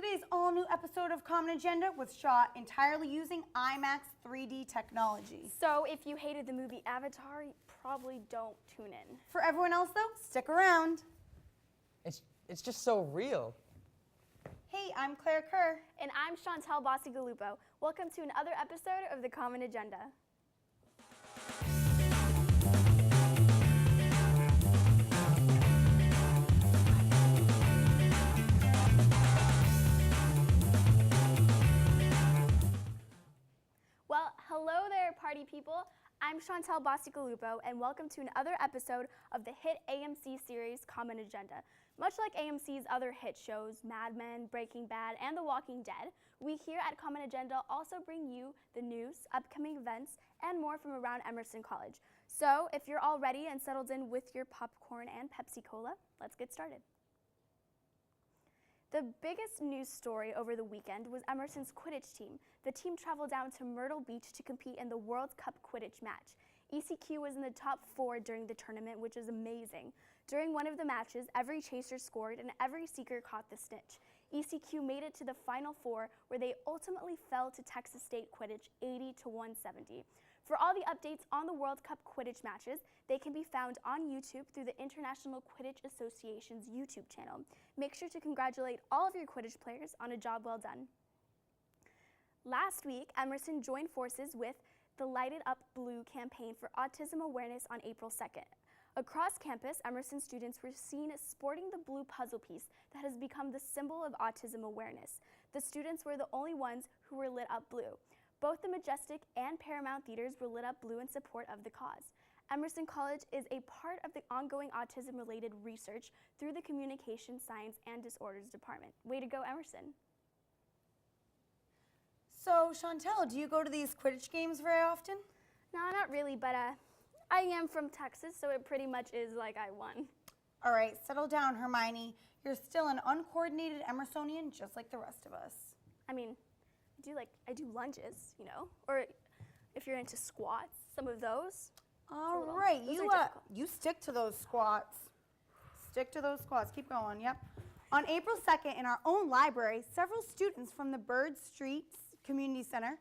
Today's all-new episode of Common Agenda was shot entirely using IMAX 3D technology. So if you hated the movie Avatar, you probably don't tune in. For everyone else, though, stick around. It's just so real. Hey, I'm Claire Kerr. And I'm Chantel Basigalupo. Welcome to another episode of the Common Agenda. Well, hello there, party people. I'm Chantel Basigalupo, and welcome to another episode of the hit AMC series Common Agenda. Much like AMC's other hit shows, Mad Men, Breaking Bad, and The Walking Dead, we here at Common Agenda also bring you the news, upcoming events, and more from around Emerson College. So if you're all ready and settled in with your popcorn and Pepsi Cola, let's get started. The biggest news story over the weekend was Emerson's Quidditch team. The team traveled down to Myrtle Beach to compete in the World Cup Quidditch match. ECQ was in the top 4 during the tournament, which is amazing. During one of the matches, every chaser scored and every seeker caught the snitch. ECQ made it to the Final Four, where they ultimately fell to Texas State Quidditch 80-170. For all the updates on the World Cup Quidditch matches, they can be found on YouTube through the International Quidditch Association's YouTube channel. Make sure to congratulate all of your Quidditch players on a job well done. Last week, Emerson joined forces with the Lighted Up Blue campaign for autism awareness on April 2nd. Across campus, Emerson students were seen sporting the blue puzzle piece that has become the symbol of autism awareness. The students were the only ones who were lit up blue. Both the Majestic and Paramount theaters were lit up blue in support of the cause. Emerson College is a part of the ongoing autism-related research through the Communication Science and Disorders Department. Way to go, Emerson. So, Chantel, do you go to these Quidditch games very often? No, not really, but I am from Texas, so it pretty much is like I won. All right, settle down, Hermione. You're still an uncoordinated Emersonian just like the rest of us. I mean, I do lunges, you know, or if you're into squats, some of those. All right, you stick to those squats. Stick to those squats. Keep going, yep. On April 2nd, in our own library, several students from the Bird Street Community Center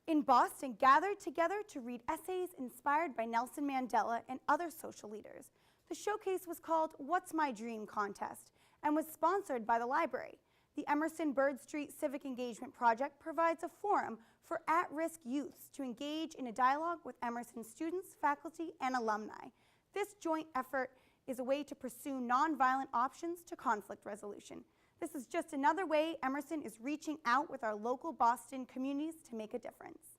in Boston gathered together to read essays inspired by Nelson Mandela and other social leaders. The showcase was called What's My Dream Contest and was sponsored by the library. The Emerson Bird Street Civic Engagement Project provides a forum for at-risk youths to engage in a dialogue with Emerson students, faculty, and alumni. This joint effort is a way to pursue nonviolent options to conflict resolution. This is just another way Emerson is reaching out with our local Boston communities to make a difference.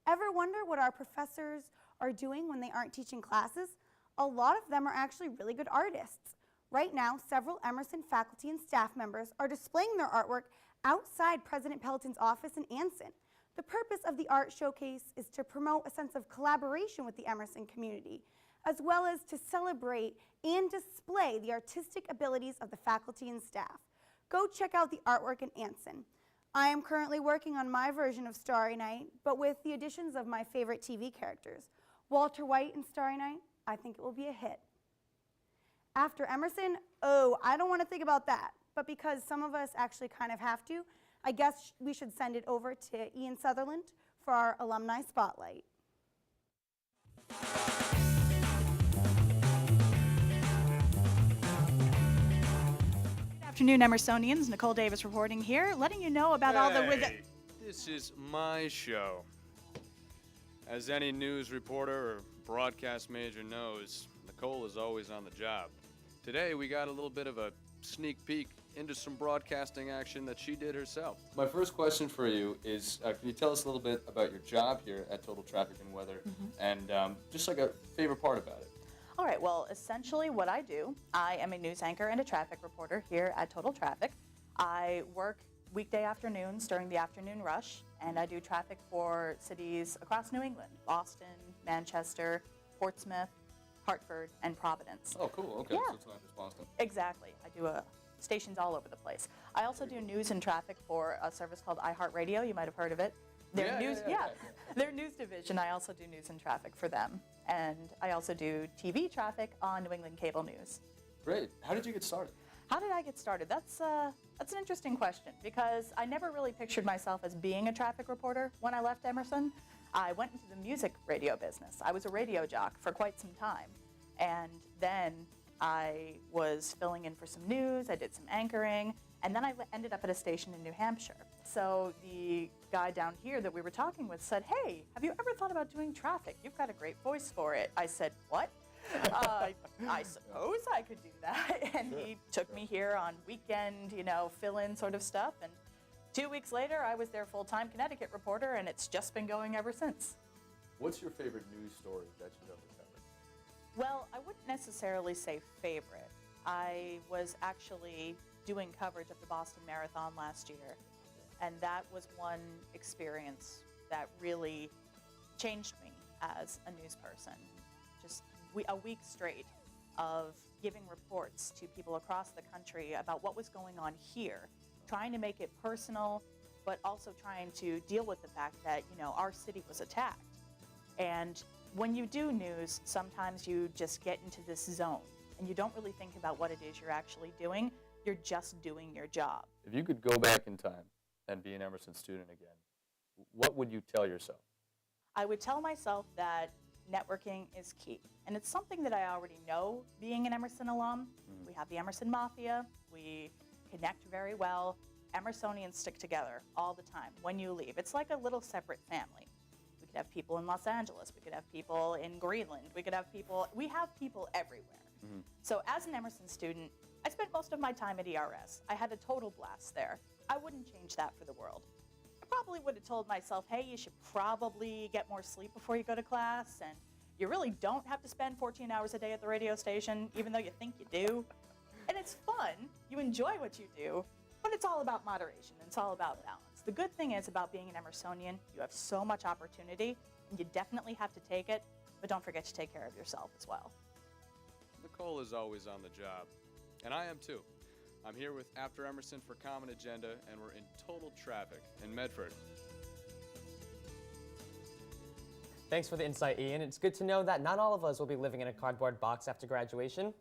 Ever wonder what our professors are doing when they aren't teaching classes? A lot of them are actually really good artists. Right now, several Emerson faculty and staff members are displaying their artwork outside President Pelton's office in Anson. The purpose of the art showcase is to promote a sense of collaboration with the Emerson community, as well as to celebrate and display the artistic abilities of the faculty and staff. Go check out the artwork in Anson. I am currently working on my version of Starry Night, but with the additions of my favorite TV characters. Walter White in Starry Night, I think it will be a hit. After Emerson, I don't want to think about that, but because some of us actually kind of have to, I guess we should send it over to Ian Sutherland for our alumni spotlight. Good afternoon, Emersonians. Nicole Davis reporting here, letting you know about all the... This is my show. As any news reporter or broadcast major knows, Nicole is always on the job. Today, we got a little bit of a sneak peek into some broadcasting action that she did herself. My first question for you is, can you tell us a little bit about your job here at Total Traffic and Weather, and just like a favorite part about it? All right, well, essentially what I do, I am a news anchor and a traffic reporter here at Total Traffic. I work weekday afternoons during the afternoon rush, and I do traffic for cities across New England: Boston, Manchester, Portsmouth, Hartford, and Providence. Oh, cool. Okay, Yeah. so it's not just Boston. Exactly. I do stations all over the place. I also do news and traffic for a service called iHeartRadio. You might have heard of it. Their their news division. I also do news and traffic for them, and I also do TV traffic on New England Cable News. Great. How did you get started? How did I get started? That's an interesting question because I never really pictured myself as being a traffic reporter when I left Emerson. I went into the music radio business. I was a radio jock for quite some time. And then I was filling in for some news, I did some anchoring, and then I ended up at a station in New Hampshire. So the guy down here that we were talking with said, "Hey, have you ever thought about doing traffic? You've got a great voice for it." I said, "What?" I suppose I could do that. And he took me here on weekend, fill-in sort of stuff. And 2 weeks later, I was their full-time Connecticut reporter, and it's just been going ever since. What's your favorite news story that you've ever covered? Well, I wouldn't necessarily say favorite. I was actually doing coverage of the Boston Marathon last year, and that was one experience that really changed me as a news person. Just a week straight of giving reports to people across the country about what was going on here, trying to make it personal, but also trying to deal with the fact that, our city was attacked. And when you do news, sometimes you just get into this zone and you don't really think about what it is you're actually doing. You're just doing your job. If you could go back in time and be an Emerson student again, what would you tell yourself? I would tell myself that networking is key. And it's something that I already know being an Emerson alum. We have the Emerson Mafia. We connect very well. Emersonians stick together all the time when you leave. It's like a little separate family. We could have people in Los Angeles. We could have people in Greenland. We have people everywhere. So as an Emerson student, I spent most of my time at ERS. I had a total blast there. I wouldn't change that for the world. I probably would have told myself, hey, you should probably get more sleep before you go to class, and you really don't have to spend 14 hours a day at the radio station, even though you think you do. And it's fun. You enjoy what you do, but it's all about moderation. It's all about balance. The good thing is about being an Emersonian, you have so much opportunity, and you definitely have to take it, but don't forget to take care of yourself as well. Nicole is always on the job, and I am too. I'm here with After Emerson for Common Agenda, and we're in total traffic in Medford. Thanks for the insight, Ian. It's good to know that not all of us will be living in a cardboard box after graduation.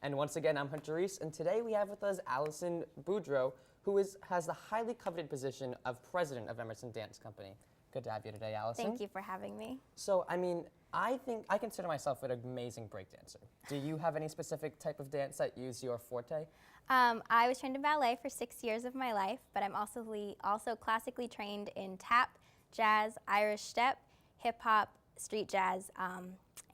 And once again, I'm Hunter Reese, and today we have with us Allison Boudreau, who has the highly coveted position of president of Emerson Dance Company. Good to have you today, Allison. Thank you for having me. So, I think I consider myself an amazing break dancer. Do you have any specific type of dance that is your forte? I was trained in ballet for 6 years of my life, but I'm also classically trained in tap, jazz, Irish step, hip hop, street jazz,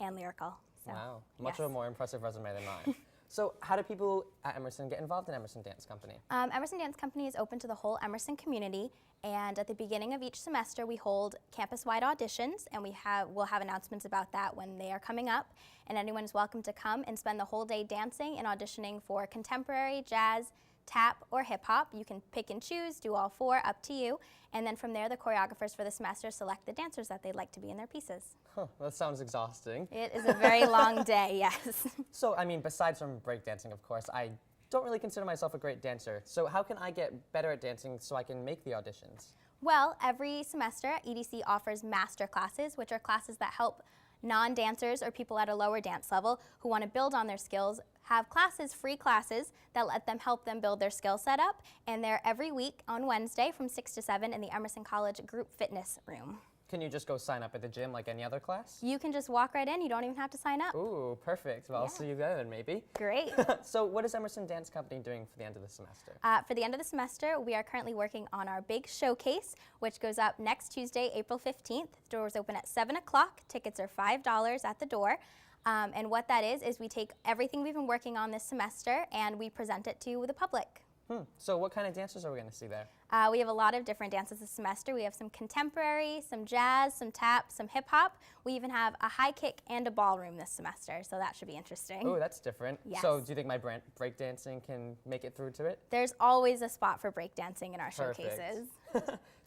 and lyrical. So, Wow, much yes. of a more impressive resume than mine. So how do people at Emerson get involved in Emerson Dance Company? Emerson Dance Company is open to the whole Emerson community, and at the beginning of each semester we hold campus-wide auditions, and we'll have announcements about that when they are coming up, and anyone is welcome to come and spend the whole day dancing and auditioning for contemporary, jazz, tap, or hip-hop. You can pick and choose, do all four, up to you, and then from there the choreographers for the semester select the dancers that they'd like to be in their pieces. Huh, that sounds exhausting. It is a very long day, yes. So, besides from breakdancing, of course, I don't really consider myself a great dancer. So how can I get better at dancing so I can make the auditions? Well, every semester EDC offers master classes, which are classes that help non-dancers or people at a lower dance level who want to build on their skills have classes, free classes, that let them help them build their skill set up. And they're every week on Wednesday from 6 to 7 in the Emerson College Group Fitness Room. Can you just go sign up at the gym like any other class? You can just walk right in. You don't even have to sign up. Ooh, perfect. Well, I'll see you there then, maybe. Great. So what is Emerson Dance Company doing for the end of the semester? For the end of the semester, we are currently working on our big showcase, which goes up next Tuesday, April 15th. Doors open at 7 o'clock. Tickets are $5 at the door. And what that is we take everything we've been working on this semester and we present it to the public. So what kind of dancers are we going to see there? We have a lot of different dances this semester. We have some contemporary, some jazz, some tap, some hip hop. We even have a high kick and a ballroom this semester, so that should be interesting. Oh, that's different. Yes. So do you think my breakdancing can make it through to it? There's always a spot for breakdancing in our Perfect. showcases.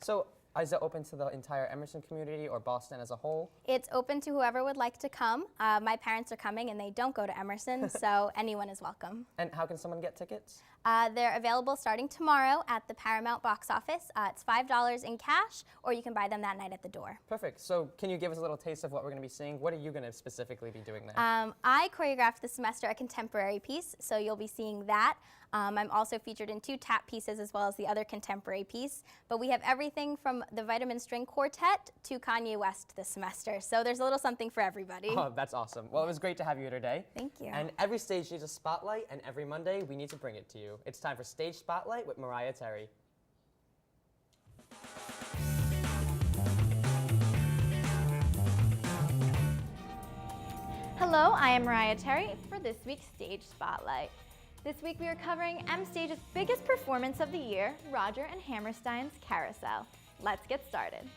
So is it open to the entire Emerson community or Boston as a whole? It's open to whoever would like to come. My parents are coming and they don't go to Emerson, so anyone is welcome. And how can someone get tickets? They're available starting tomorrow at the Paramount box office. It's $5 in cash, or you can buy them that night at the door. Perfect. So can you give us a little taste of what we're going to be seeing? What are you going to specifically be doing there? I choreographed this semester a contemporary piece, so you'll be seeing that. I'm also featured in 2 tap pieces as well as the other contemporary piece. But we have everything from the Vitamin String Quartet to Kanye West this semester. So there's a little something for everybody. Oh, that's awesome. Well, it was great to have you here today. Thank you. And every stage needs a spotlight, and every Monday we need to bring it to you. It's time for Stage Spotlight with Mariah Terry. Hello, I am Mariah Terry for this week's Stage Spotlight. This week we are covering M Stage's biggest performance of the year, Roger and Hammerstein's Carousel. Let's get started.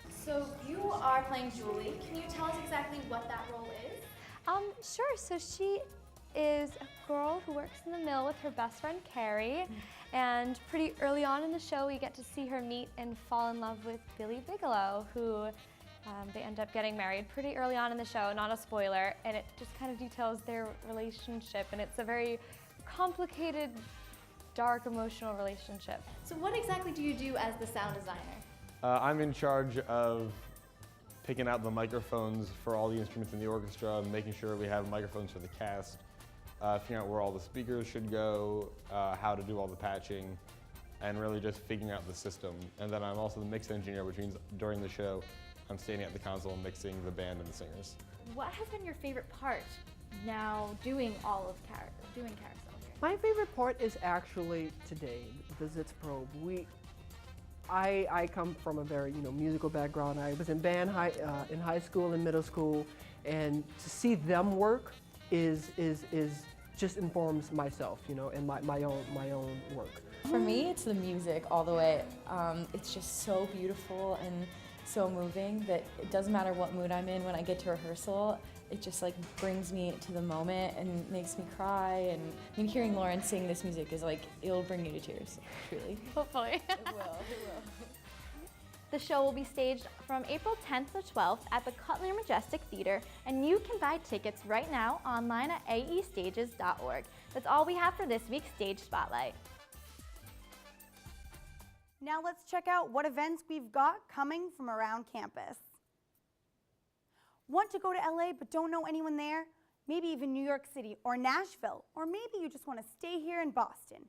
So you are playing Julie. Can you tell us exactly what that role is? Sure. So she is a girl who works in the mill with her best friend Carrie, and pretty early on in the show we get to see her meet and fall in love with Billy Bigelow, who they end up getting married pretty early on in the show, not a spoiler, and it just kind of details their relationship, and it's a very complicated, dark, emotional relationship. So what exactly do you do as the sound designer? I'm in charge of picking out the microphones for all the instruments in the orchestra, making sure we have microphones for the cast, figuring out where all the speakers should go, how to do all the patching, and really just figuring out the system. And then I'm also the mix engineer, which means during the show, I'm standing at the console mixing the band and the singers. What has been your favorite part now doing all of doing Carousel here? My favorite part is actually today, the Zitz probe. I come from a very musical background. I was in band in high school and middle school, and to see them work is just informs myself, and my own work. For me, it's the music all the way. It's just so beautiful and so moving that it doesn't matter what mood I'm in when I get to rehearsal. It just like brings me to the moment and makes me cry. And I mean, hearing Lauren sing this music is like, it'll bring you to tears, truly. Hopefully. It will. The show will be staged from April 10th to 12th at the Cutler Majestic Theater, and you can buy tickets right now online at aestages.org. That's all we have for this week's Stage Spotlight. Now let's check out what events we've got coming from around campus. Want to go to LA but don't know anyone there? Maybe even New York City or Nashville, or maybe you just want to stay here in Boston.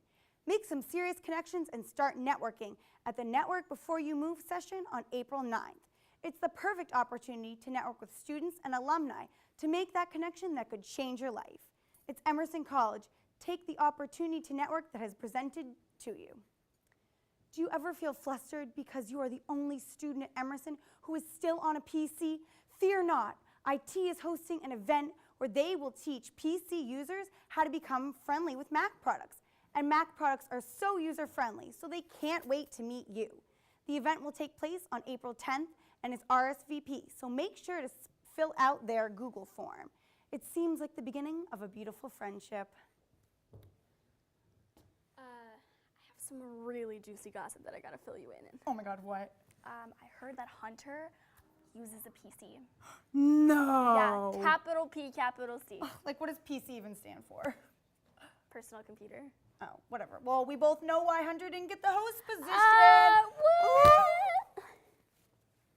Make some serious connections and start networking at the Network Before You Move session on April 9th. It's the perfect opportunity to network with students and alumni to make that connection that could change your life. It's Emerson College. Take the opportunity to network that has presented to you. Do you ever feel flustered because you are the only student at Emerson who is still on a PC? Fear not. IT is hosting an event where they will teach PC users how to become friendly with Mac products. And Mac products are so user-friendly, so they can't wait to meet you. The event will take place on April 10th and is RSVP, so make sure to fill out their Google form. It seems like the beginning of a beautiful friendship. I have some really juicy gossip that I gotta fill you in. Oh my God, what? I heard that Hunter uses a PC. No. Yeah, capital P, capital C. Like, what does PC even stand for? Personal computer. Oh, whatever. Well, we both know why Hunter didn't get the host position. What?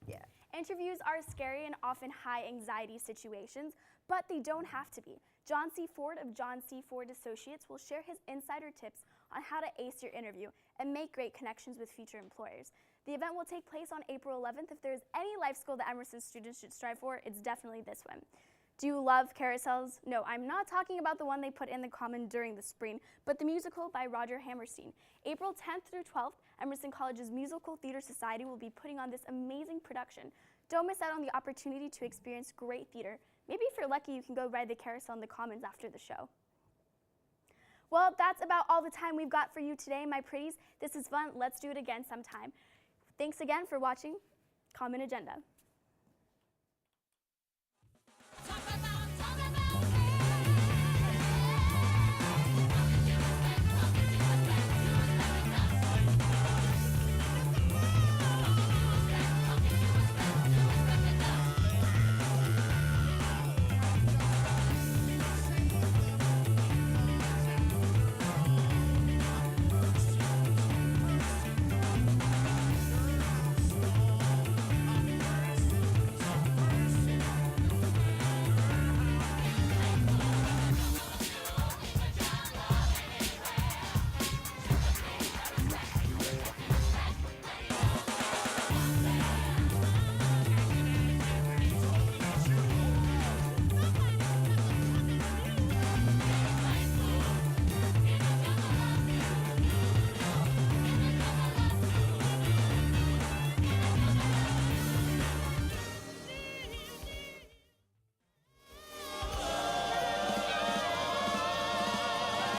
Yeah. Interviews are scary and often high anxiety situations, but they don't have to be. John C. Ford of John C. Ford Associates will share his insider tips on how to ace your interview and make great connections with future employers. The event will take place on April 11th. If there's any life skill that Emerson students should strive for, it's definitely this one. Do you love carousels? No, I'm not talking about the one they put in the Common during the spring, but the musical by Roger Hammerstein. April 10th through 12th, Emerson College's Musical Theater Society will be putting on this amazing production. Don't miss out on the opportunity to experience great theater. Maybe if you're lucky, you can go ride the carousel in the Commons after the show. Well, that's about all the time we've got for you today, my pretties. This is fun. Let's do it again sometime. Thanks again for watching Common Agenda.